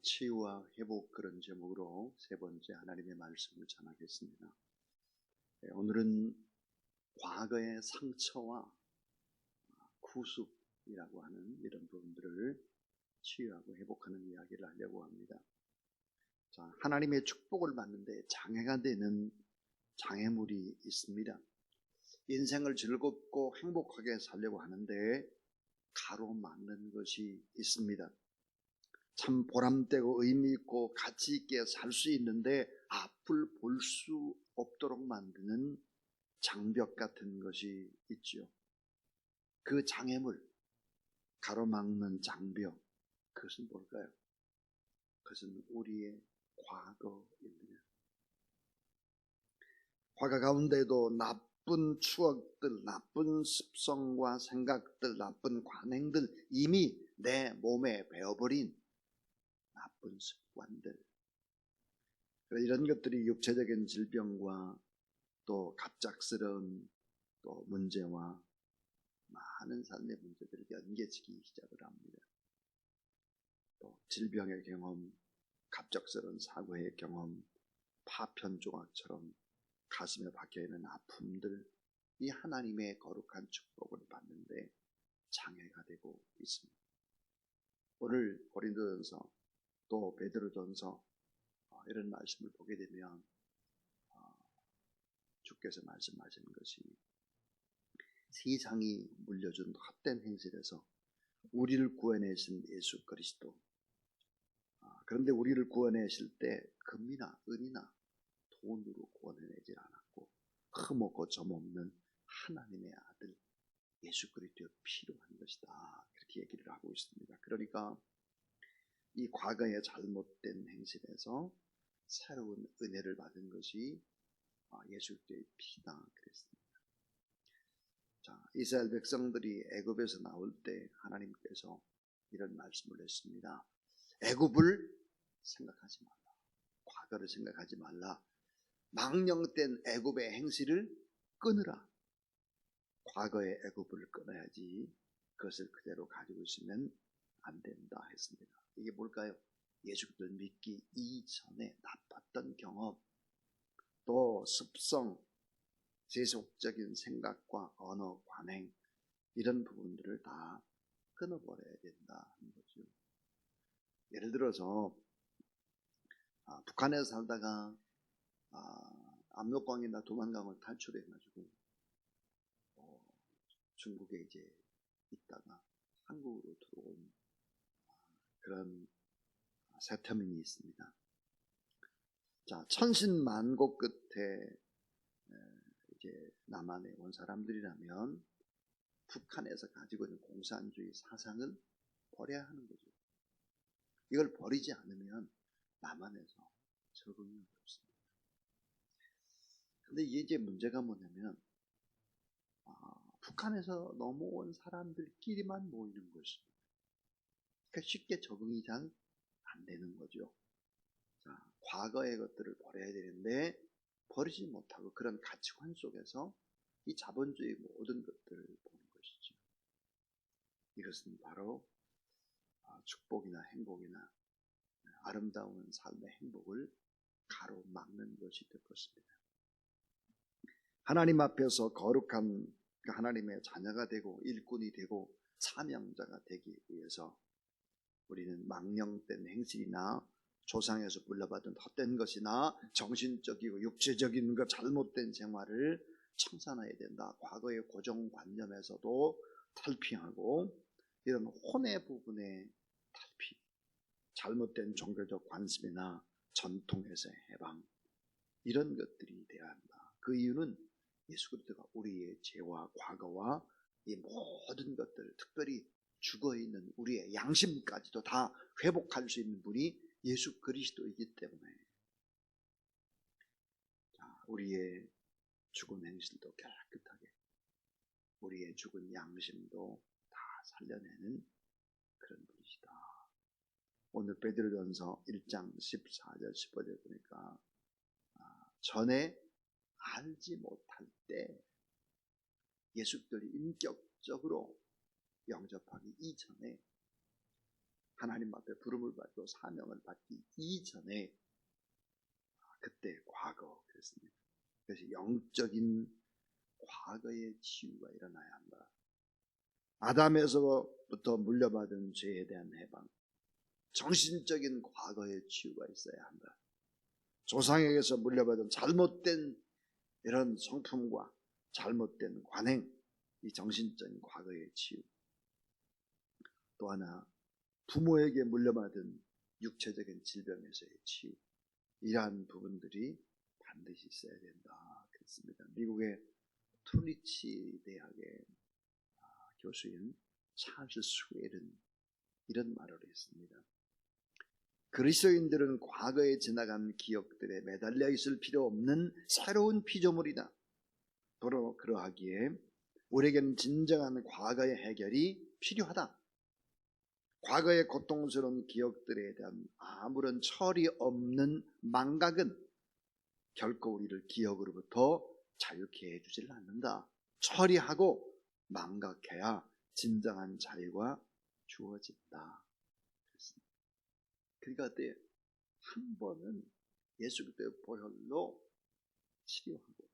치유와 회복 그런 제목으로 세 번째 하나님의 말씀을 전하겠습니다. 오늘은 과거의 상처와 구속이라고 하는 이런 부분들을 치유하고 회복하는 이야기를 하려고 합니다. 자, 하나님의 축복을 받는데 장애가 되는 장애물이 있습니다. 인생을 즐겁고 행복하게 살려고 하는데 가로막는 것이 있습니다. 참 보람되고 의미있고 가치있게 살 수 있는데 앞을 볼 수 없도록 만드는 장벽 같은 것이 있지요. 그 장애물, 가로막는 장벽, 그것은 뭘까요? 그것은 우리의 과거입니다. 과거 가운데도 나쁜 추억들, 나쁜 습성과 생각들, 나쁜 관행들, 이미 내 몸에 배어버린 나쁜 습관들, 이런 것들이 육체적인 질병과 또 갑작스러운 또 문제와 많은 삶의 문제들을 연계지기 시작을 합니다. 또 질병의 경험, 갑작스러운 사고의 경험, 파편 조각처럼 가슴에 박혀있는 아픔들, 이 하나님의 거룩한 축복을 받는데 장애가 되고 있습니다. 오늘 고린도전서 또 베드로전서 이런 말씀을 보게 되면 주께서 말씀하시는 것이 세상이 물려준 헛된 행실에서 우리를 구원하신 예수 그리스도, 그런데 우리를 구원하실 때 금이나 은이나 돈으로 구원해내지 않았고 흠없고 점없는 하나님의 아들 예수 그리스도의 피로 한 것이다, 그렇게 얘기를 하고 있습니다. 그러니까 이 과거의 잘못된 행실에서 새로운 은혜를 받은 것이 예수 그리스도의 피다 그랬습니다. 자, 이스라엘 백성들이 애굽에서 나올 때 하나님께서 이런 말씀을 했습니다. 애굽을 생각하지 말라. 과거를 생각하지 말라. 망령된 애굽의 행실을 끊으라. 과거의 애굽을 끊어야지 그것을 그대로 가지고 있으면 안 된다 했습니다. 이게 뭘까요? 예수 그리스도를 믿기 이전에 나빴던 경험, 또 습성, 세속적인 생각과 언어, 관행, 이런 부분들을 다 끊어버려야 된다는 거죠. 예를 들어서 북한에서 살다가 압록강이나 두만강을 탈출해가지고 중국에 이제 있다가 한국으로 들어온 그런 세터민이 있습니다. 자, 천신만고 끝에 이제 남한에 온 사람들이라면 북한에서 가지고 있는 공산주의 사상을 버려야 하는 거죠. 이걸 버리지 않으면 남한에서 적응이 어렵습니다. 근데 이게 문제가 뭐냐면 북한에서 넘어온 사람들끼리만 모이는 것입니다. 그러니까 쉽게 적응이 잘 안 되는 거죠. 자, 과거의 것들을 버려야 되는데 버리지 못하고 그런 가치관 속에서 이 자본주의 모든 것들을 보는 것이죠. 이것은 바로 축복이나 행복이나 아름다운 삶의 행복을 가로막는 것이 될 것입니다. 하나님 앞에서 거룩한 하나님의 자녀가 되고 일꾼이 되고 사명자가 되기 위해서 우리는 망령된 행실이나 조상에서 물려받은 헛된 것이나 정신적이고 육체적인 것 잘못된 생활을 청산해야 된다. 과거의 고정관념에서도 탈피하고 이런 혼의 부분의 탈피, 잘못된 종교적 관습이나 전통에서의 해방, 이런 것들이 되어야 한다. 그 이유는 예수 그리스도가 우리의 죄와 과거와 이 모든 것들, 특별히 죽어있는 우리의 양심까지도 다 회복할 수 있는 분이 예수 그리스도이기 때문에 우리의 죽은 행실도 깨끗하게, 우리의 죽은 양심도 다 살려내는 그런 분이시다. 오늘 베드로전서 1장 14절 15절 보니까 전에 알지 못할 때 예수 그리스도를 인격적으로 영접하기 이전에 하나님 앞에 부름을 받고 사명을 받기 이전에 그때 과거 그랬습니다. 그래서 영적인 과거의 치유가 일어나야 한다. 아담에서부터 물려받은 죄에 대한 해방, 정신적인 과거의 치유가 있어야 한다. 조상에게서 물려받은 잘못된 이런 성품과 잘못된 관행, 이 정신적인 과거의 치유. 또 하나, 부모에게 물려받은 육체적인 질병에서의 치유. 이러한 부분들이 반드시 있어야 된다. 그렇습니다. 미국의 트리니티 대학의 교수인 찰스 스웨일은 이런 말을 했습니다. 그리스도인들은 과거에 지나간 기억들에 매달려 있을 필요 없는 새로운 피조물이다. 바로 그러하기에 우리에게는 진정한 과거의 해결이 필요하다. 과거의 고통스러운 기억들에 대한 아무런 철이 없는 망각은 결코 우리를 기억으로부터 자유케 해주질 않는다. 처리하고 망각해야 진정한 자유가 주어진다. 그러니까 어때요? 한 번은 예수 그리스도의 보혈로 치료하고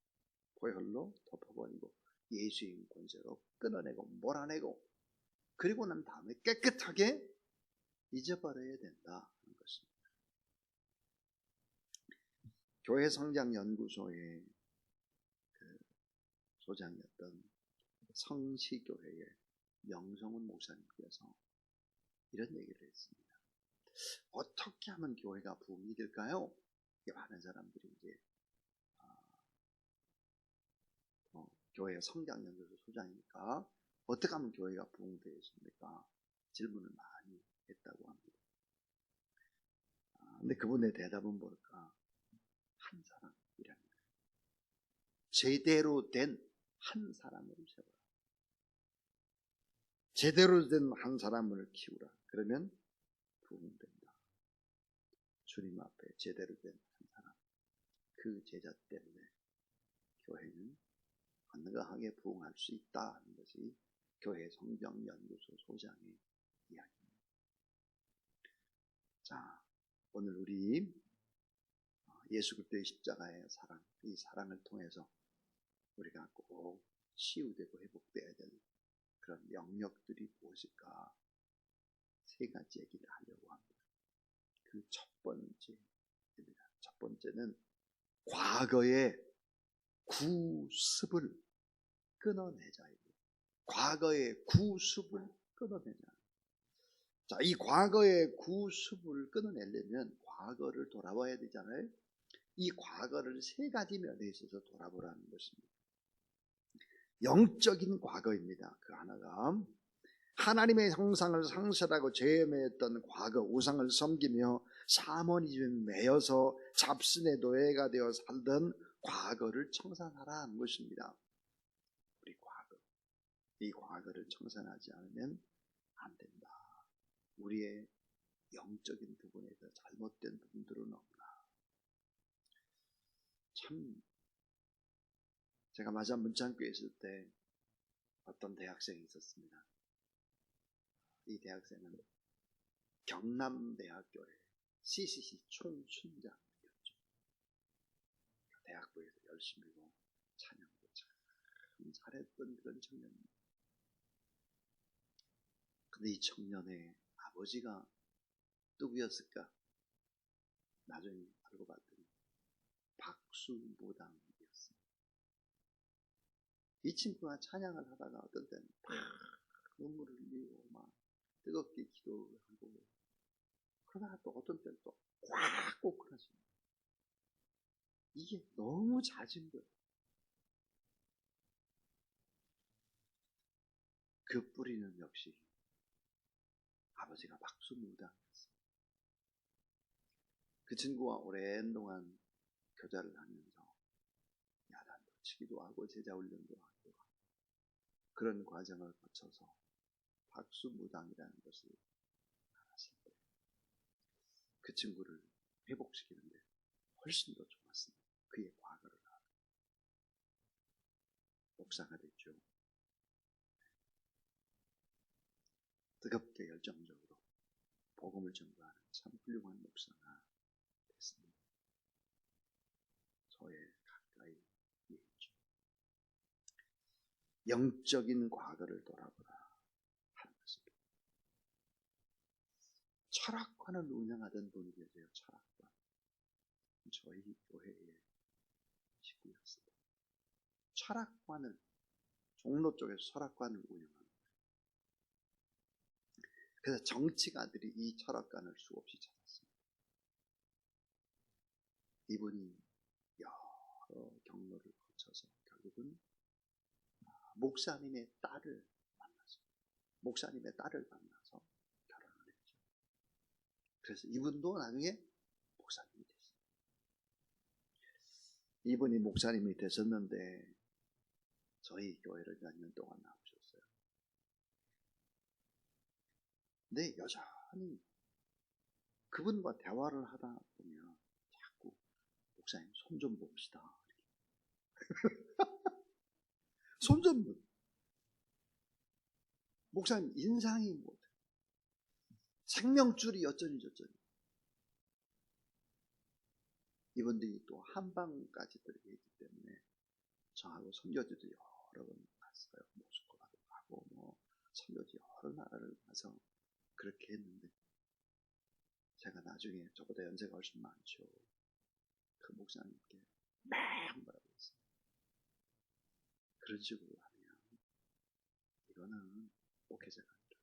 보혈로 덮어버리고 예수의 권세로 끊어내고 몰아내고 그리고 난 다음에 깨끗하게 잊어버려야 된다는 것입니다. 교회 성장 연구소의 소장이었던 성시교회의 명성훈 목사님께서 이런 얘기를 했습니다. 어떻게 하면 교회가 부흥이 될까요? 많은 사람들이 이제 교회 성장연구소 소장이니까 어떻게 하면 교회가 부흥되겠습니까? 질문을 많이 했다고 합니다. 근데 그분의 대답은 뭘까? 한 사람이라는 거예요. 제대로 된 한 사람을 세워라. 제대로 된 한 사람을 키우라. 그러면 부흥된다. 주님 앞에 제대로 된 한 사람, 그 제자 때문에 교회는 건강하게 부흥할 수 있다 하는 것이 교회 성장연구소 소장의 이야기입니다. 자, 오늘 우리 예수 그리스도의 십자가의 사랑, 이 사랑을 통해서 우리가 꼭 치유되고 회복되어야 될 그런 영역들이 무엇일까? 세 가지 얘기를 하려고 합니다. 그 첫 번째입니다. 첫 번째는 과거의 구습을 끊어내자. 과거의 구습을 끊어내자. 자, 이 과거의 구습을 끊어내려면 과거를 돌아봐야 되잖아요. 이 과거를 세 가지 면에 있어서 돌아보라는 것입니다. 영적인 과거입니다. 그 하나가 하나님의 형상을 상실하고 죄에 매였던 과거 우상을 섬기며 사모니즘에 매여서 잡신의 노예가 되어 살던 과거를 청산하라 하는 것입니다. 우리 과거, 이 과거를 청산하지 않으면 안 된다. 우리의 영적인 부분에서 잘못된 부분들은 없나. 참 제가 마지막 문창교에 있을 때 어떤 대학생이 있었습니다. 이 대학생은 경남대학교의 CCC 총순장이었죠. 대학부에서 열심히 찬양도 참 잘했던 그런 청년입니다. 근데 이 청년의 아버지가 누구였을까? 나중에 알고 봤더니 박수무당이었습니다. 이 친구가 찬양을 하다가 어떤 때는 막 눈물을 흘리고 막 뜨겁게 기도하고 그러다가 또 어떤 때는 또 꽉 꼬꾸라집니다. 이게 너무 잦은 거예요. 그 뿌리는 역시 아버지가 박수무당이었어요. 그 친구와 오랜 동안 교자를 하면서 야단도 치기도 하고 제자 훈련도 하고 그런 과정을 거쳐서 박수무당이라는 것을 알았을 때 그 친구를 회복시키는데 훨씬 더 좋았습니다. 그의 과거를 알고 목사가 됐죠. 뜨겁게 열정적으로 복음을 전도하는 참 훌륭한 목사가 됐습니다. 저의 가까이 있죠. 영적인 과거를 돌아보라 하는 것입니다. 철학관을 운영하던 분이 계세요. 철학관. 저희 교회의 식구였습니다. 철학관을, 종로 쪽에서 철학관을 운영합니다. 그래서 정치가들이 이 철학관을 수없이 찾았습니다. 이분이 여러 경로를 거쳐서 결국은 목사님의 딸을 만나서 결혼을 했죠. 그래서 이분도 나중에 목사님이 됐어요. 이분이 목사님이 되셨는데 저희 교회를 몇 년 동안 나오셨어요. 근데 여전히 그분과 대화를 하다 보면 자꾸 목사님 손 좀 봅시다. 손 좀 봅시다. 목사님 인상이 뭐 생명줄이 여전히 이분들이 또 한방까지 들어있기 때문에 저하고 선교지도 여러 번 갔어요. 모스크바도 가고 뭐 선교지 여러 나라를 가서 그렇게 했는데 제가 나중에 저보다 연세가 훨씬 많죠. 그 목사님께 막 뭐라고 했어요. 그런 식으로 하면 이거는 목회자가 아니라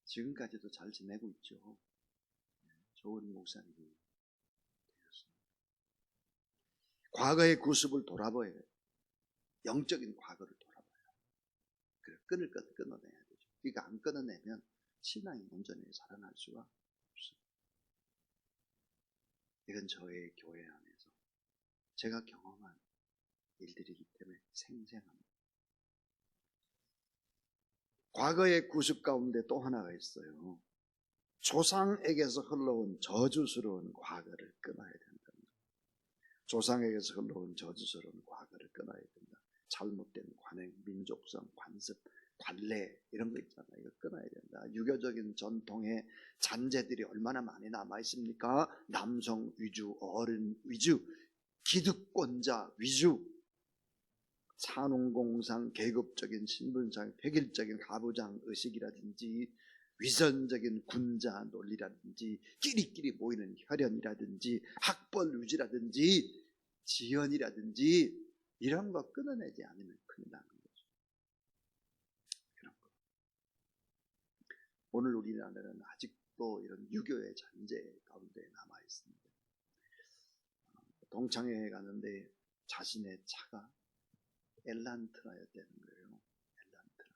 지금까지도 잘 지내고 있죠. 좋은 목사님이 되었습니다. 과거의 구습을 돌아봐야 돼요. 영적인 과거를 돌아봐요. 그래, 끊을 것 끊어내야 되죠. 이거 안 끊어내면 신앙이 온전히 살아날 수가 없어요. 이건 저의 교회 안에서 제가 경험한 일들이기 때문에 생생합니다. 과거의 구습 가운데 또 하나가 있어요. 조상에게서 흘러온 저주스러운 과거를 끊어야 된다. 조상에게서 흘러온 저주스러운 과거를 끊어야 된다. 잘못된 관행, 민족성, 관습, 관례 이런 거 있잖아요. 이거 끊어야 된다. 유교적인 전통의 잔재들이 얼마나 많이 남아 있습니까? 남성 위주, 어른 위주, 기득권자 위주, 산업공상, 계급적인 신분상, 획일적인 가부장 의식이라든지 위선적인 군자 논리라든지 끼리끼리 모이는 혈연이라든지 학벌 유지라든지 지연이라든지 이런 거 끊어내지 않으면 큰일 나는 거죠. 그런 거. 오늘 우리나라는 아직도 이런 유교의 잔재 가운데 남아 있습니다. 동창회에 가는데 자신의 차가 엘란트라였다는 거예요. 엘란트라.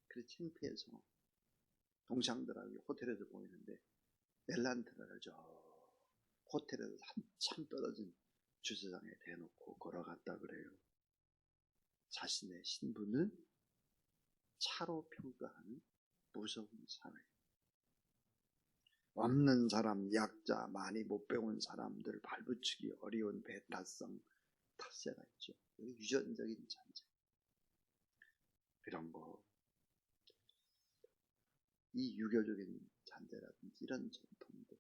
그래서 창피해서 동창들하고 호텔에서 보이는데 엘란트라를 저 호텔에서 한참 떨어진 주차장에 대놓고 걸어갔다 그래요. 자신의 신분을 차로 평가하는 무서운 사회. 없는 사람, 약자, 많이 못 배운 사람들 발붙이기 어려운 배타성 탓세가 있죠. 유전적인 잔재. 이런 거. 이 유교적인 잔재라든지 이런 전통들,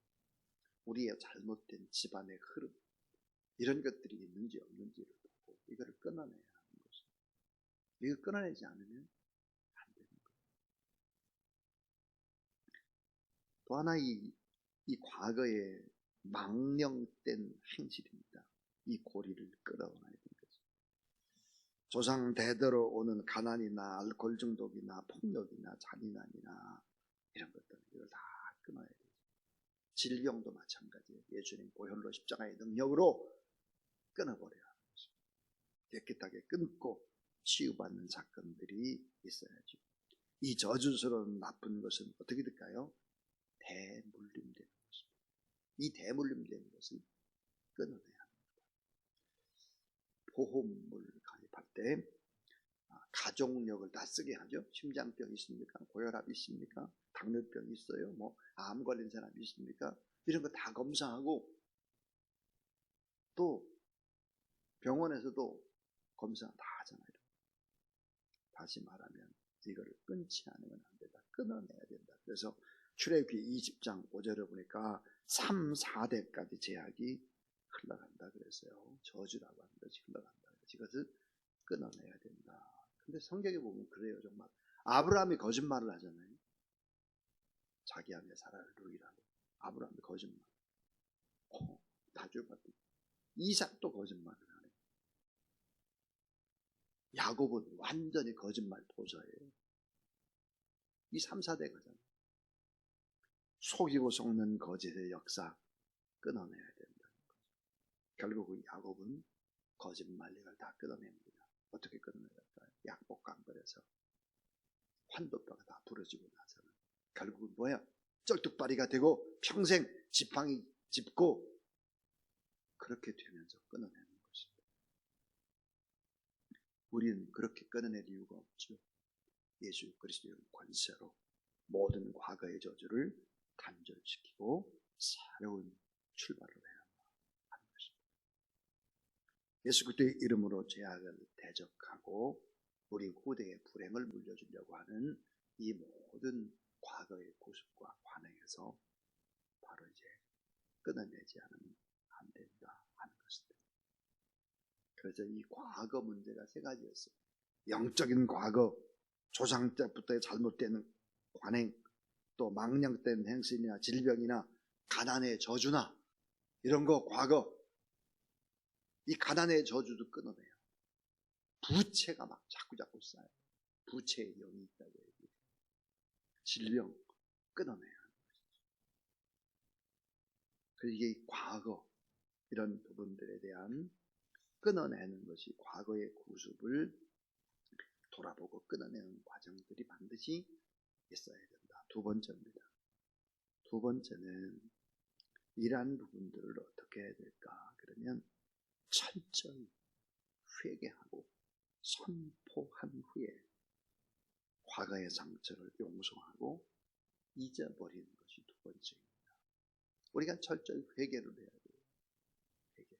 우리의 잘못된 집안의 흐름, 이런 것들이 있는지 없는지를 보고 이거를 끊어내야 하는 것이죠. 이걸 끊어내지 않으면 안 되는 거예요. 또 하나 이 과거의 망령된 행실입니다. 이 고리를 끊어놔야 되는 거죠. 조상 대대로 오는 가난이나 알코올 중독이나 폭력이나 잔인함이나 이런 것들 이걸 다 끊어야 돼요. 질병도 마찬가지예요. 예수님 보혈로 십자가의 능력으로 끊어버려야 하는 거죠. 깨끗하게 끊고 치유받는 사건들이 있어야죠. 이 저주스러운 나쁜 것은 어떻게 될까요? 대물림되는 것입니다. 이 대물림되는 것을 끊어내야 합니다. 보험을 가입할 때 가족력을 다 쓰게 하죠. 심장병 있습니까? 고혈압 있습니까? 당뇨병 있어요? 뭐 암 걸린 사람 있습니까? 이런 거 다 검사하고 또 병원에서도 검사 다 하잖아요. 다시 말하면 이거를 끊지 않으면 안 된다. 끊어내야 된다. 그래서 출애굽기 20장 5절에 보니까 3, 4대까지 제약이 흘러간다 그랬어요. 저주라고 하는 것이 흘러간다. 이것을 끊어내야 된다. 근데 성경에 보면 그래요. 정말 아브라함이 거짓말을 하잖아요. 자기 아내 사라를 누이라고. 아브라함이 거짓말. 다 죽었대. 이삭도 거짓말을 하네. 야곱은 완전히 거짓말 도사예요. 이 3, 4대가잖아요. 속이고 속는 거짓의 역사 끊어내야 된다는 거죠. 결국은 야곱은 거짓말 이걸 다 끊어냅니다. 어떻게 끊어낼까요? 약복강벌에서 환도뼈가 다 부러지고 나서는 결국은 뭐야? 쩔뚝발이가 되고 평생 지팡이 짚고 그렇게 되면서 끊어내는 것입니다. 우리는 그렇게 끊어낼 이유가 없죠. 예수 그리스도의 권세로 모든 과거의 저주를 단절시키고 새로운 출발을 해야 하는 것입니다. 예수 그리스도의 이름으로 죄악을 대적하고 우리 후대의 불행을 물려주려고 하는 이 모든 과거의 구습과 관행에서 바로 이제 끊어내지 않으면 안 된다 하는 것입니다. 그래서 이 과거 문제가 세 가지였어요. 영적인 과거, 조상 때부터의 잘못된 관행, 또 망령된 행실이나 질병이나 가난의 저주나 이런 거 과거, 이 가난의 저주도 끊어내요. 부채가 막 자꾸 쌓여요. 부채의 영이 있다고 얘기해요. 질병 끊어내야 하는 것이죠. 그래서 이게 과거 이런 부분들에 대한 끊어내는 것이 과거의 구습을 돌아보고 끊어내는 과정들이 반드시 있어야 된다. 두 번째입니다. 두 번째는 이러한 부분들을 어떻게 해야 될까? 그러면 철저히 회개하고 선포한 후에 과거의 상처를 용서하고 잊어버리는 것이 두 번째입니다. 우리가 철저히 회개를 해야 돼요. 회개.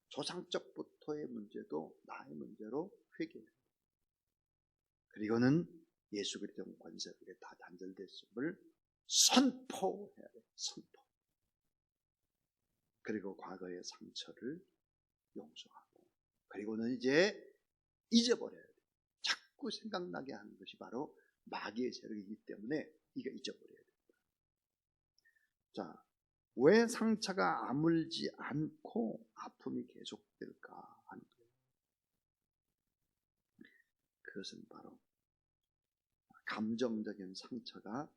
조상적부터의 문제도 나의 문제로 회개해야 돼요. 그리고는 예수 그리스도의 권세로 다 단절됐음을 선포해야 돼요. 선포. 그리고 과거의 상처를 용서하고 그리고는 이제 잊어버려야 돼요. 자꾸 생각나게 하는 것이 바로 마귀의 세력이기 때문에 이거 잊어버려야 됩니다. 자, 왜 상처가 아물지 않고 아픔이 계속될까 하는 거예요. 그것은 바로 감정적인 상처가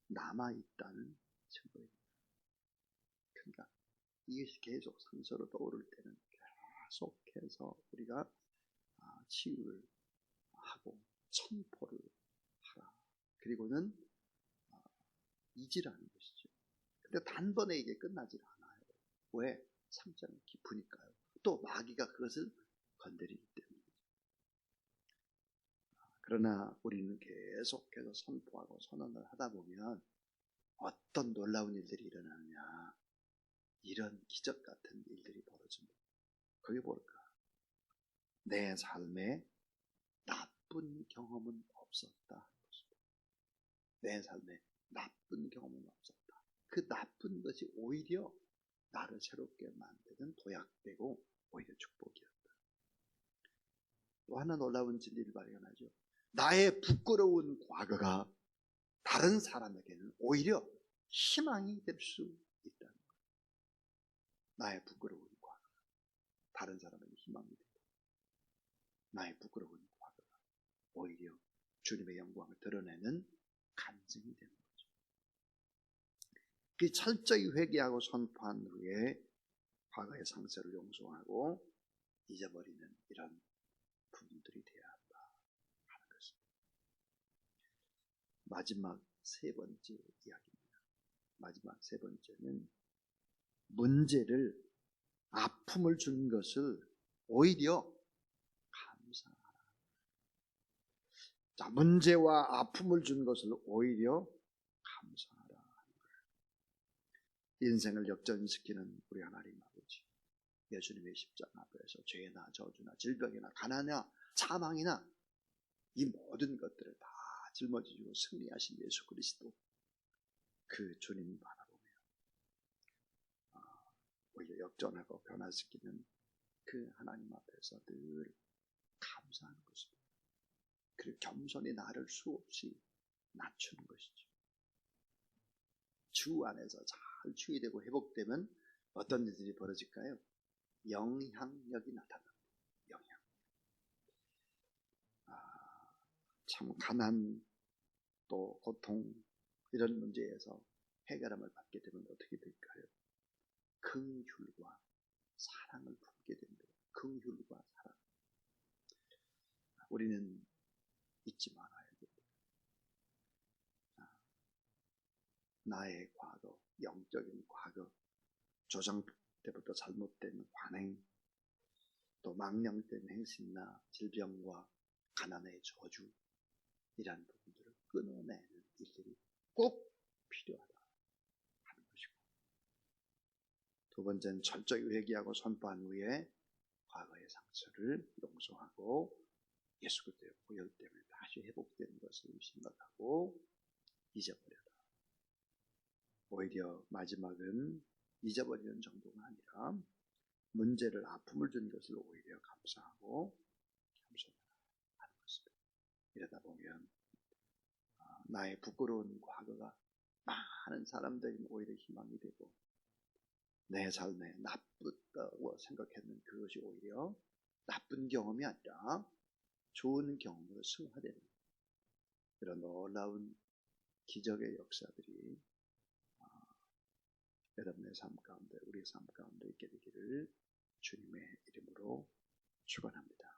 남아있다는 증거입니다. 그러니까 이것이 계속 상처로 떠오를 때는 계속해서 우리가 치유를 하고 선포를 하라. 그리고는 잊으라는 것이죠. 근데 단번에 이게 끝나질 않아요. 왜? 상처는 깊으니까요. 또 마귀가 그것을 건드리기 때문에. 그러나 우리는 계속해서 선포하고 선언을 하다 보면 어떤 놀라운 일들이 일어나느냐. 이런 기적 같은 일들이 벌어집니다. 그게 뭘까? 내 삶에 나쁜 경험은 없었다. 내 삶에 나쁜 경험은 없었다. 그 나쁜 것이 오히려 나를 새롭게 만드는 도약되고 오히려 축복이었다. 또 하나 놀라운 진리를 발견하죠. 나의 부끄러운 과거가 다른 사람에게는 오히려 희망이 될 수 있다는 거예요. 나의 부끄러운 과거가 다른 사람에게 희망이 된다. 나의 부끄러운 과거가 오히려 주님의 영광을 드러내는 간증이 되는 거죠. 그 철저히 회개하고 선포한 후에 과거의 상처를 용서하고 잊어버리는 이런 부분들이 되어야 한다 하는 것입니다. 마지막 세 번째 이야기입니다. 마지막 세 번째는 문제를 아픔을 준 것을 오히려 감사하라. 자, 문제와 아픔을 준 것을 오히려 감사하라. 인생을 역전시키는 우리 하나님 아버지, 예수님의 십자가 앞에서 죄나 저주나 질병이나 가난이나 사망이나 이 모든 것들을 다 짊어지고 승리하신 예수 그리스도, 그 주님 바라보며 오히려 역전하고 변화시키는 그 하나님 앞에서 늘 감사하는 것입니다. 그리고 겸손히 나를 수없이 낮추는 것이죠. 주 안에서 잘 추이되고 회복되면 어떤 일들이 벌어질까요? 영향력이 나타납니다. 영향. 참 가난 또 고통 이런 문제에서 해결함을 받게 되면 어떻게 될까요? 긍휼과 사랑을 품게 됩니다. 긍휼과 사랑. 우리는 잊지 말아야 됩니다. 나의 과거, 영적인 과거, 조상 때부터 잘못된 관행, 또 망령된 행실이나 질병과 가난의 저주, 이러한 부분들을 끊어내는 일들이 꼭 필요하다 하는 것이고, 두 번째는 철저히 회개하고 선포한 후에 과거의 상처를 용서하고 예수 그리스도의 보혈 때문에 다시 회복되는 것을 생각하고 잊어버려라. 오히려 마지막은 잊어버리는 정도가 아니라 문제를, 아픔을 준 것을 오히려 감사하고 겸손하라 하는 것입니다. 이러다 보면 나의 부끄러운 과거가 많은 사람들에게 오히려 희망이 되고, 내 삶에 나쁘다고 생각했는 그것이 오히려 나쁜 경험이 아니라 좋은 경험으로 승화되는 그런 놀라운 기적의 역사들이 여러분의 삶 가운데, 우리의 삶 가운데 있게 되기를 주님의 이름으로 축원합니다.